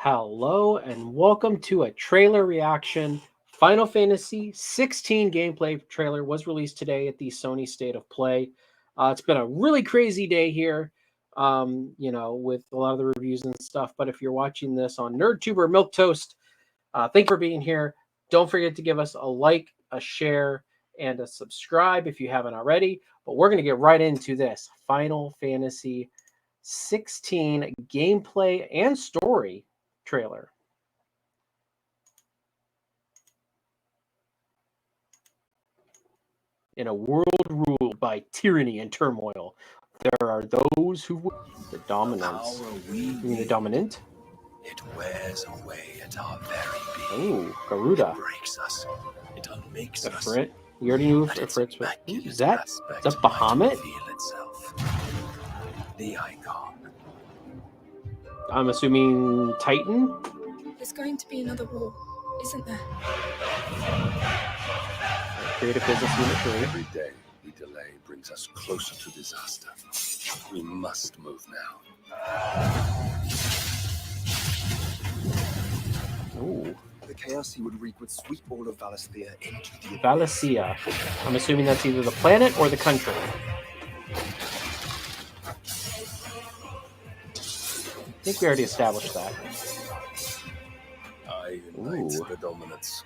Hello and welcome to a trailer reaction. Final Fantasy XVI gameplay trailer was released today at the Sony State of Play. It's been a really crazy day here, with a lot of the reviews and stuff. But if you're watching this on NerdTube or Milquetoast, thank you for being here. Don't forget to give us a like, a share, and a subscribe if you haven't already. But we're going to get right into this Final Fantasy 16 gameplay and story trailer. In a world ruled by tyranny and turmoil, there are those who the dominance. You mean the dominant? It wears away at our very Oh, being. Garuda. It breaks us. It unmakes us. Ifrit. You already knew Ifrit's. Is that Bahamut? Feel itself. The icon. I'm assuming Titan. There's going to be another war, isn't there? Creative business unit 3. Every day we delay brings us closer to disaster. We must move now. Ooh. The chaos he would wreak would sweep all of Valisthea into the Valisthea. I'm assuming that's either the planet or the country. I think we already established that. I unite the dominance,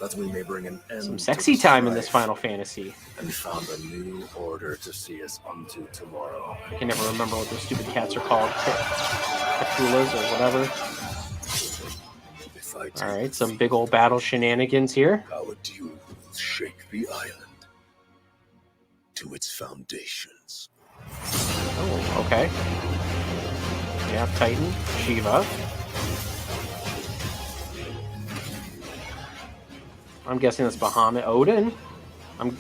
that we may bring an end Some sexy to time in this strife Final Fantasy. and found a new order to see us unto tomorrow. I can never remember what those stupid cats are called. Kakulas or whatever. Alright, some big old battle shenanigans here. Our duel will shake the island to its foundations. Oh, okay. Yeah, Titan, Shiva. I'm guessing that's Bahamut, Odin. I'm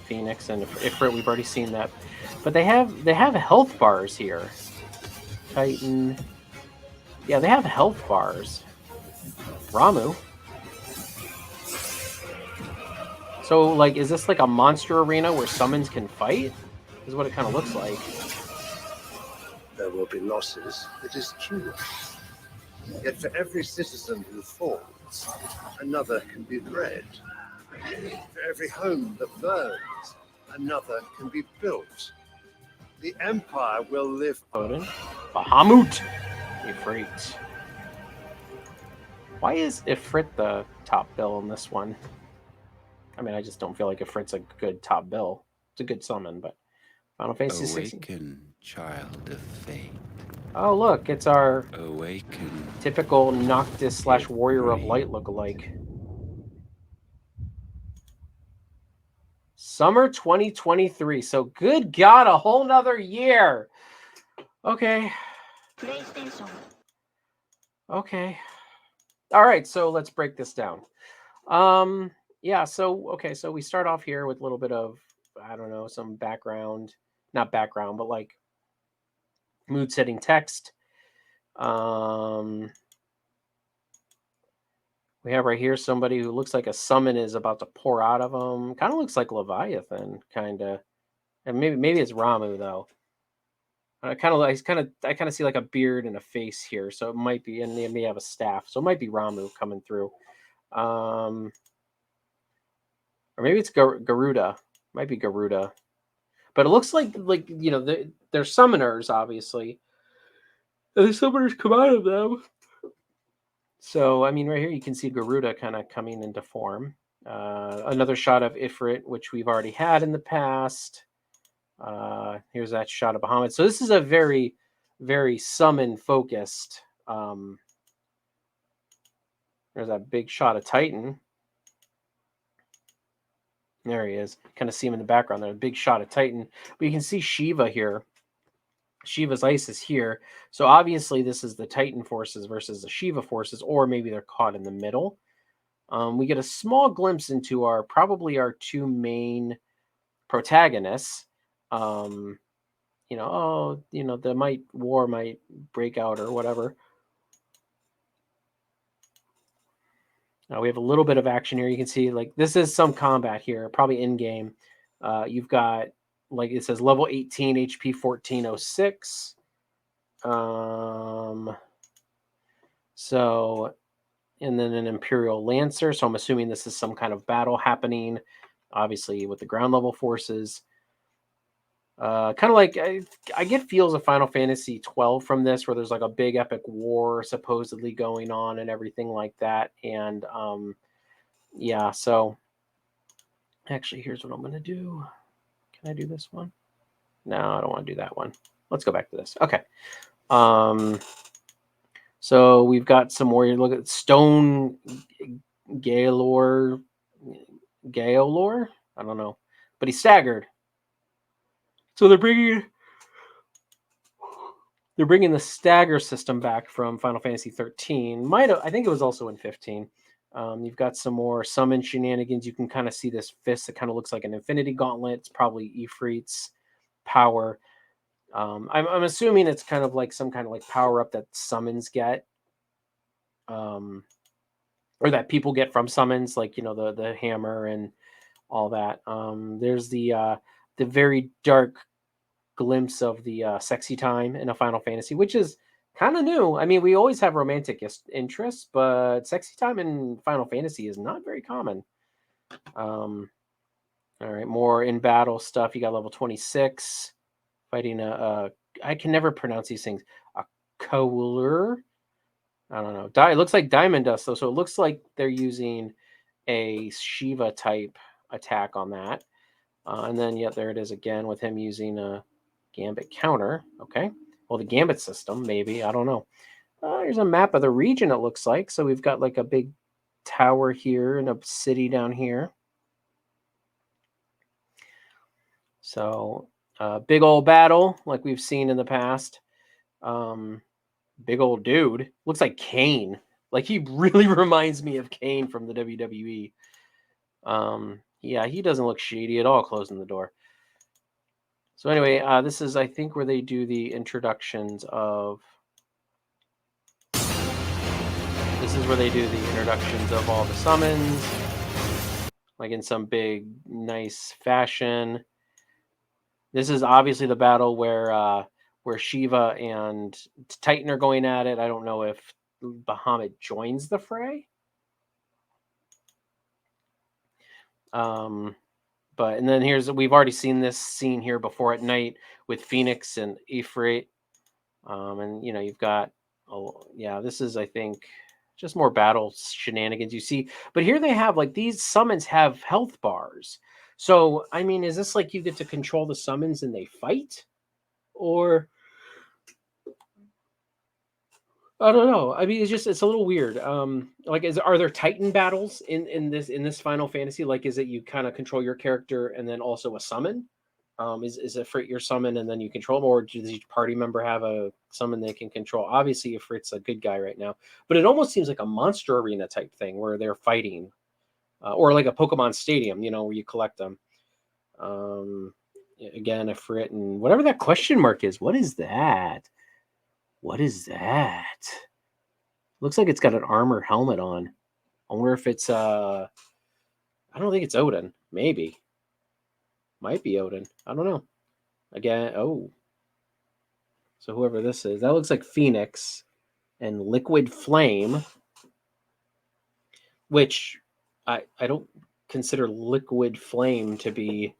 Phoenix and Ifrit. We've already seen that, but they have health bars here. Titan. Yeah, they have health bars. Ramu. So, like, is this like a monster arena where summons can fight? Is what it kind of looks like. There will be losses, it is true. Yet for every citizen who falls, another can be bred. For every home that burns, another can be built. The Empire will live Odin. Bahamut. Ifrit. Why is Ifrit the top bill in this one? I mean, I just don't feel like Ifrit's a good top bill. It's a good summon, but Final Fantasy XVI. Awaken, child of fate. Oh, look, it's our Awaken. typical Noctis / Warrior of Light lookalike. Summer 2023. So, good God, a whole nother year. Okay. Okay. All right, so let's break this down. Yeah, so, okay, so we start off here with a little bit of, I don't know, some background. Not background, but like mood setting text. We have right here somebody who looks like a summon is about to pour out of him. Kind of looks like Leviathan, kind of, and maybe it's Ramu though. I kind of see like a beard and a face here, so it might be, and they may have a staff, so it might be Ramu coming through, or maybe it's Garuda. Might be Garuda. But it looks like they're summoners, obviously. And the summoners come out of them. So, I mean, right here you can see Garuda kind of coming into form. Another shot of Ifrit, which we've already had in the past. Here's that shot of Bahamut. So this is a very, very summon-focused. There's that big shot of Titan. There he is. Kind of see him in the background there. A big shot of Titan. But you can see Shiva here. Shiva's ice is here. So obviously this is the Titan forces versus the Shiva forces, or maybe they're caught in the middle. We get a small glimpse into probably our two main protagonists. The war might break out or whatever. Now we have a little bit of action here. You can see like this is some combat here, probably in game. You've got, like it says, level 18, HP 1406. So, and then an Imperial Lancer. So I'm assuming this is some kind of battle happening, obviously with the ground level forces. Kind of like I get feels of Final Fantasy 12 from this, where there's like a big epic war supposedly going on and everything like that. And yeah, so actually, here's what I'm gonna do. Can I do this one? No, I don't want to do that one. Let's go back to this. Okay. So we've got some more. Look at Stone Gaolor. Gaolor? I don't know, but he's staggered. So they're bringing the stagger system back from Final Fantasy 13. I think it was also in 15. You've got some more summon shenanigans. You can kind of see this fist that kind of looks like an infinity gauntlet. It's probably Ifrit's power. I'm assuming it's kind of like some kind of like power up that summons get, or that people get from summons, like the hammer and all that. There's the very dark glimpse of the sexy time in a Final Fantasy, which is kind of new. I mean, we always have romantic interests, but sexy time in Final Fantasy is not very common. All right, more in battle stuff. You got level 26 fighting I can never pronounce these things. A Kohler. I don't know. It looks like Diamond Dust though, so it looks like they're using a Shiva type attack on that. And then there it is again with him using a Gambit counter. Okay. Well, the Gambit system, maybe. I don't know. Here's a map of the region, it looks like. So we've got like a big tower here and a city down here. So big old battle like we've seen in the past. Big old dude. Looks like Kane. Like he really reminds me of Kane from the WWE. Yeah, he doesn't look shady at all closing the door. So anyway, this is, I think, where they do the introductions of... This is where they do the introductions of all the summons. Like in some big, nice fashion. This is obviously the battle where Shiva and Titan are going at it. I don't know if Bahamut joins the fray. But and then we've already seen this scene here before at night with Phoenix and Ifrit. And you've got this is, I think, just more battle shenanigans you see. But here they have like these summons have health bars. So I mean, is this like you get to control the summons and they fight? Or I don't know. I mean, it's a little weird. Like, are there Titan battles in this Final Fantasy? Like, is it you kind of control your character and then also a summon? Is it Frit your summon and then you control them, or does each party member have a summon they can control? Obviously, if Frit's a good guy right now, but it almost seems like a monster arena type thing where they're fighting, or like a Pokemon Stadium, where you collect them. Again, a Frit and whatever that question mark is. What is that? What is that? Looks like it's got an armor helmet on. I wonder if it's I don't think it's Odin. Maybe. Might be Odin. I don't know. Again, oh. So whoever this is, that looks like Phoenix and Liquid Flame, which I don't consider Liquid Flame to be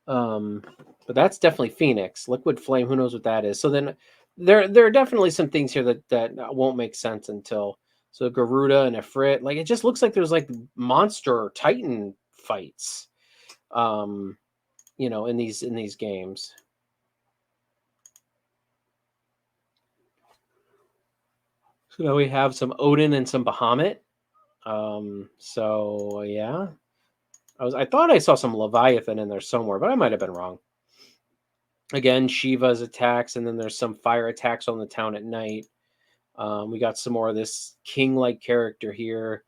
but that's definitely Phoenix. Liquid Flame, who knows what that is. So then there are definitely some things here that won't make sense until so Garuda and Ifrit. Like it just looks like there's like monster Titan fights. In these games. So now we have some Odin and some Bahamut. So yeah. I thought I saw some Leviathan in there somewhere, but I might have been wrong. Again, Shiva's attacks, and then there's some fire attacks on the town at night. We got some more of this king-like character here.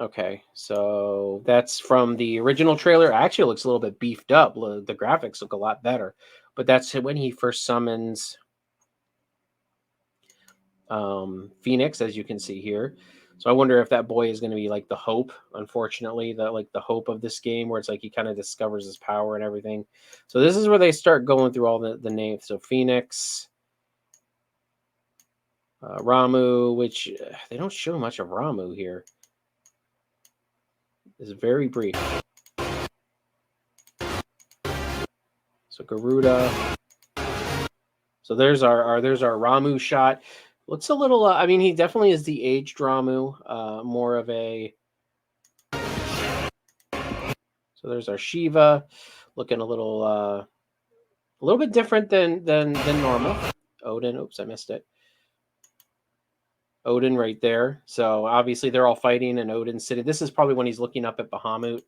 Okay. So that's from the original trailer. Actually, it looks a little bit beefed up. The graphics look a lot better. But that's when he first summons Phoenix, as you can see here. So I wonder if that boy is going to be like the hope, unfortunately, the hope of this game, where it's like he kind of discovers his power and everything. So this is where they start going through all the names. So Phoenix, Ramu, which they don't show much of Ramu here. It's very brief. So Garuda. So there's our Ramu shot. Looks a little. I mean, he definitely is the aged Ramu. More of a. So there's our Shiva, looking a little bit different than normal. Odin. Oops, I missed it. Odin right there. So obviously they're all fighting in Odin's city. This is probably when he's looking up at Bahamut.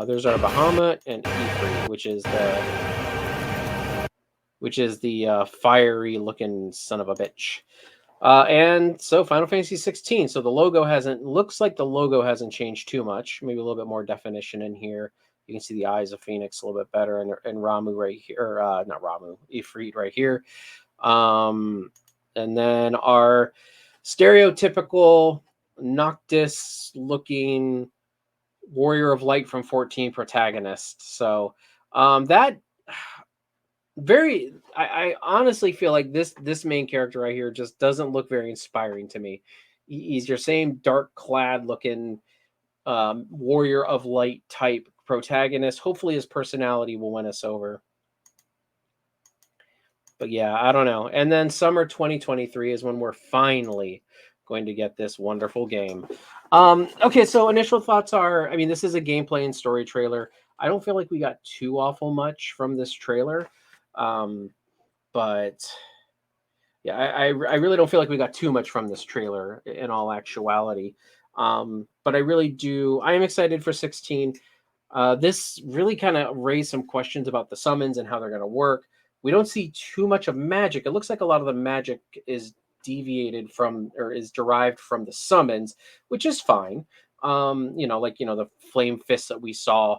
There's our Bahamut and Ifrit, which is the fiery looking son of a bitch. And so Final Fantasy 16. So the logo looks like the logo hasn't changed too much. Maybe a little bit more definition in here. You can see the eyes of Phoenix a little bit better, and Ramu right here, or not Ramu, Ifrit right here. And then our stereotypical Noctis looking Warrior of Light from 14 protagonist. So that I honestly feel like this main character right here just doesn't look very inspiring to me. He's your same dark clad looking Warrior of Light type protagonist. Hopefully his personality will win us over. But yeah, I don't know. And then summer 2023 is when we're finally going to get this wonderful game. Okay, so initial thoughts are, I mean, this is a gameplay and story trailer. I don't feel like we got too awful much from this trailer. But yeah, I really don't feel like we got too much from this trailer in all actuality. But I really do. I am excited for 16. This really kind of raised some questions about the summons and how they're going to work. We don't see too much of magic. It looks like a lot of the magic is deviated from or is derived from the summons, which is fine. The flame fists that we saw.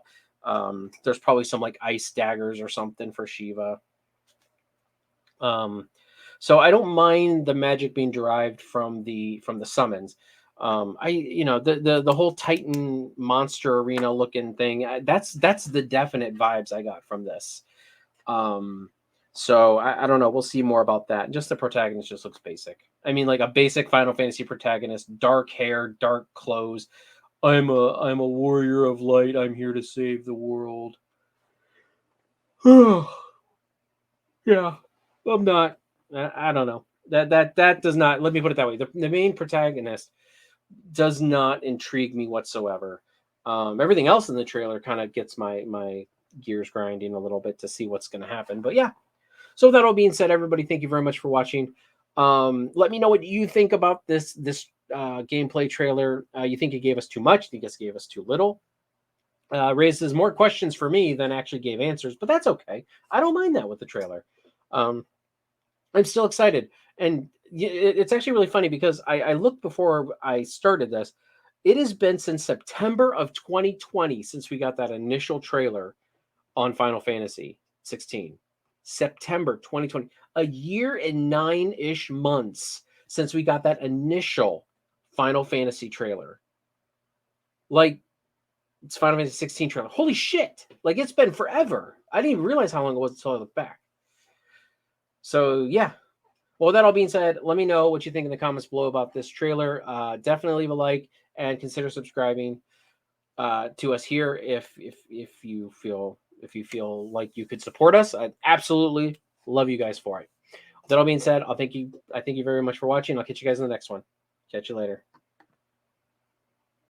There's probably some like ice daggers or something for Shiva. So I don't mind the magic being derived from the summons. The whole Titan monster arena looking thing, that's the definite vibes I got from this. So I don't know. We'll see more about that. Just the protagonist just looks basic. I mean, like a basic Final Fantasy protagonist, dark hair, dark clothes. I'm a warrior of light. I'm here to save the world. Yeah, I'm not. I don't know. That does not. Let me put it that way. The main protagonist does not intrigue me whatsoever. Everything else in the trailer kind of gets my gears grinding a little bit to see what's going to happen. But yeah. So with that all being said, everybody, thank you very much for watching. Let me know what you think about this gameplay trailer. You think it gave us too much? Think it gave us too little? Raises more questions for me than actually gave answers, but that's okay. I don't mind that with the trailer. I'm still excited. And it's actually really funny because I looked before I started this. It has been since September of 2020 since we got that initial trailer on Final Fantasy 16. September 2020. A year and 9-ish months since we got that initial Final Fantasy trailer. Like, it's Final Fantasy 16 trailer. Holy shit! Like, it's been forever. I didn't even realize how long it was until I looked back. So, yeah. Well, with that all being said, let me know what you think in the comments below about this trailer. Definitely leave a like and consider subscribing to us here if you feel like you could support us. I'd absolutely love you guys for it. With that all being said, I thank you very much for watching. I'll catch you guys in the next one. Catch you later.